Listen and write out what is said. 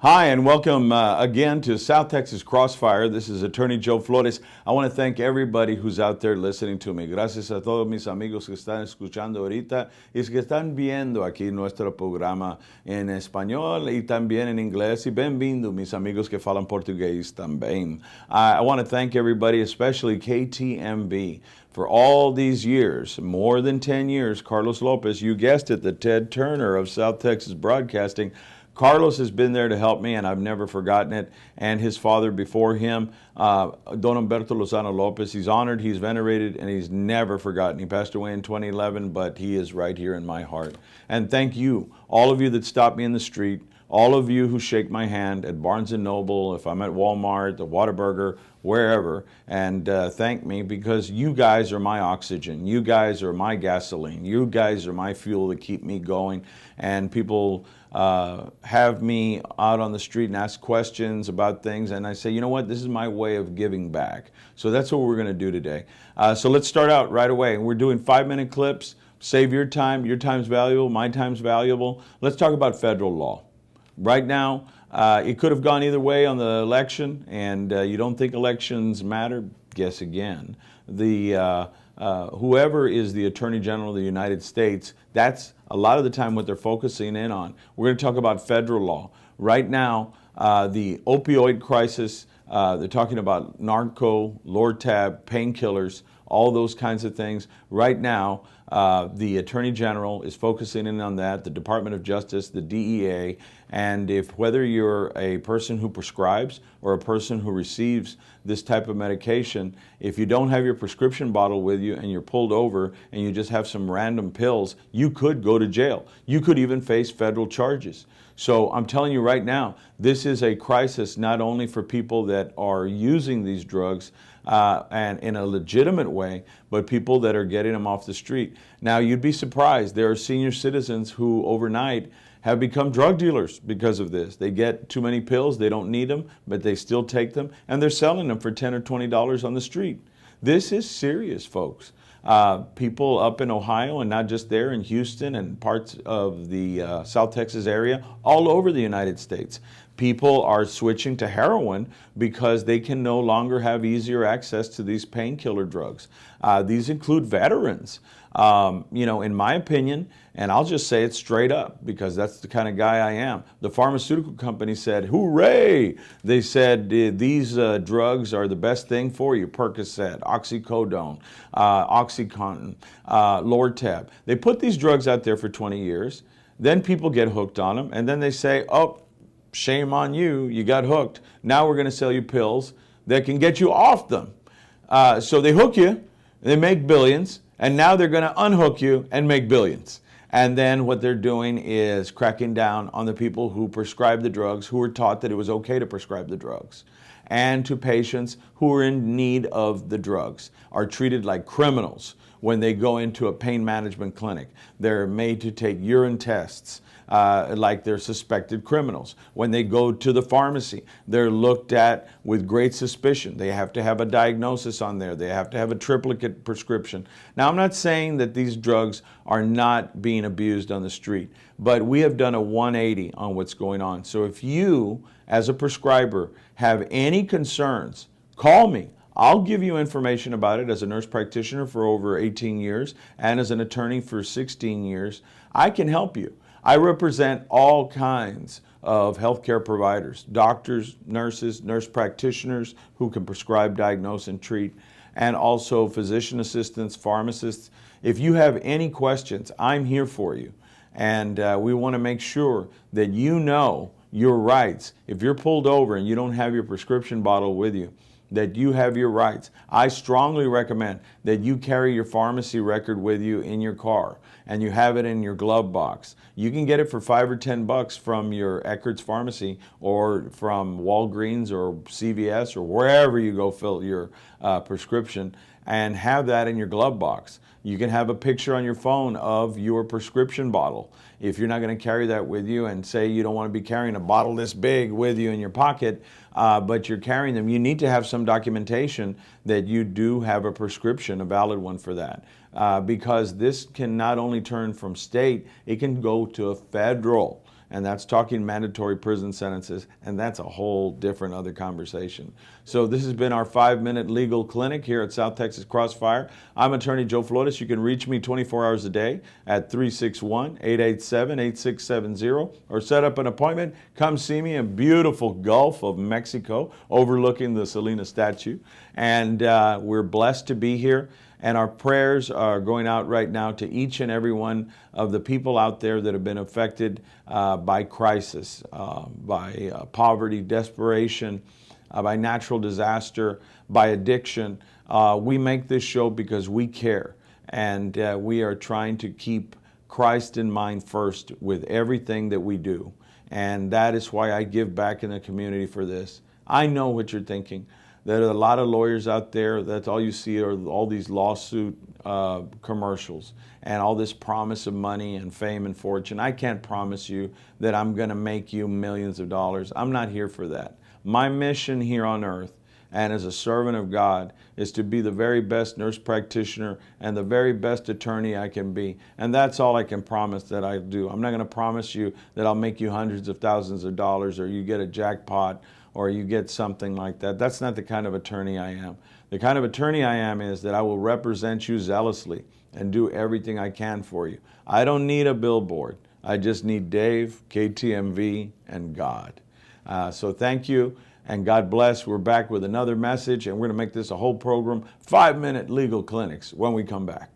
Hi, and welcome again to South Texas Crossfire. This is Attorney Joe Flores. I want to thank everybody who's out there listening to me. Gracias a todos mis amigos que están escuchando ahorita y que están viendo aquí nuestro programa en español y también en inglés. Y bienvenido mis amigos que falan portugués también. I want to thank everybody, especially KTMB. For all these years, more than 10 years, Carlos Lopez, you guessed it, the Ted Turner of South Texas Broadcasting. Carlos has been there to help me, and I've never forgotten it. And his father before him, Don Humberto Lozano Lopez, he's honored, he's venerated, and he's never forgotten. He passed away in 2011, but he is right here in my heart. And thank you, all of you that stop me in the street, all of you who shake my hand at Barnes & Noble, if I'm at Walmart, the Whataburger, wherever, and thank me, because you guys are my oxygen. You guys are my gasoline. You guys are my fuel to keep me going. And people have me out on the street and ask questions about things, and I say, you know what, this is my way of giving back. So that's what we're going to do today. So let's start out right away. We're doing 5-minute clips. Save your time. Your time's valuable. My time's valuable. Let's talk about federal law. Right now, it could have gone either way on the election, and you don't think elections matter? Guess again. Whoever is the Attorney General of the United States, that's a lot of the time what they're focusing in on. We're going to talk about federal law. Right now, the opioid crisis, they're talking about narco, Lortab, painkillers, all those kinds of things. Right now, the Attorney General is focusing in on that, the Department of Justice, the DEA, and whether you're a person who prescribes or a person who receives this type of medication, if you don't have your prescription bottle with you and you're pulled over and you just have some random pills, you could go to jail. You could even face federal charges. So I'm telling you right now, this is a crisis not only for people that are using these drugs and in a legitimate way, but people that are getting them off the street. Now, you'd be surprised. There are senior citizens who overnight have become drug dealers because of this. They get too many pills, they don't need them, but they still take them, and they're selling them for $10 or $20 on the street. This is serious, folks. People up in Ohio, and not just there, in Houston and parts of the South Texas area, all over the United States. People are switching to heroin because they can no longer have easier access to these painkiller drugs. These include veterans. In my opinion, and I'll just say it straight up because that's the kind of guy I am. The pharmaceutical company said, hooray! They said these drugs are the best thing for you. Percocet, oxycodone, OxyContin, Lortab. They put these drugs out there for 20 years. Then people get hooked on them. And then they say, oh, shame on you. You got hooked. Now we're going to sell you pills that can get you off them. So they hook you. They make billions. And now they're going to unhook you and make billions. And then what they're doing is cracking down on the people who prescribe the drugs, who were taught that it was okay to prescribe the drugs, and to patients who are in need of the drugs, are treated like criminals when they go into a pain management clinic. They're made to take urine tests like they're suspected criminals. When they go to the pharmacy, they're looked at with great suspicion. They have to have a diagnosis on there. They have to have a triplicate prescription. Now, I'm not saying that these drugs are not being abused on the street, but we have done a 180 on what's going on. So if you, as a prescriber, have any concerns, call me. I'll give you information about it as a nurse practitioner for over 18 years and as an attorney for 16 years. I can help you. I represent all kinds of healthcare providers, doctors, nurses, nurse practitioners who can prescribe, diagnose, and treat, and also physician assistants, pharmacists. If you have any questions, I'm here for you. And we want to make sure that you know your rights. If you're pulled over and you don't have your prescription bottle with you, that you have your rights. I strongly recommend that you carry your pharmacy record with you in your car and you have it in your glove box. You can get it for $5 or $10 from your Eckerd's Pharmacy or from Walgreens or CVS or wherever you go fill your prescription, and have that in your glove box. You can have a picture on your phone of your prescription bottle. If you're not going to carry that with you, and say you don't want to be carrying a bottle this big with you in your pocket, but you're carrying them, you need to have some documentation that you do have a prescription, a valid one for that. Because this can not only turn from state, it can go to a federal. and that's talking mandatory prison sentences, and that's a whole different other conversation. So this has been our 5-minute legal clinic here at South Texas Crossfire. I'm attorney Joe Flores. You can reach me 24 hours a day at 361-887-8670, or set up an appointment. Come see me in beautiful Gulf of Mexico overlooking the Selena statue. And we're blessed to be here. And our prayers are going out right now to each and every one of the people out there that have been affected by crisis, by poverty, desperation, by natural disaster, by addiction. We make this show because we care, and we are trying to keep Christ in mind first with everything that we do. And that is why I give back in the community for this. I know what you're thinking. There are a lot of lawyers out there, that's all you see are all these lawsuit commercials and all this promise of money and fame and fortune. I can't promise you that I'm going to make you millions of dollars. I'm not here for that. My mission here on earth and as a servant of God is to be the very best nurse practitioner and the very best attorney I can be. And that's all I can promise that I do. I'm not going to promise you that I'll make you hundreds of thousands of dollars, or you get a jackpot, or you get something like that. That's not the kind of attorney I am. The kind of attorney I am is that I will represent you zealously and do everything I can for you. I don't need a billboard. I just need Dave, KTMV, and God. So thank you, and God bless. We're back with another message, and we're going to make this a whole program, 5-minute legal clinics, when we come back.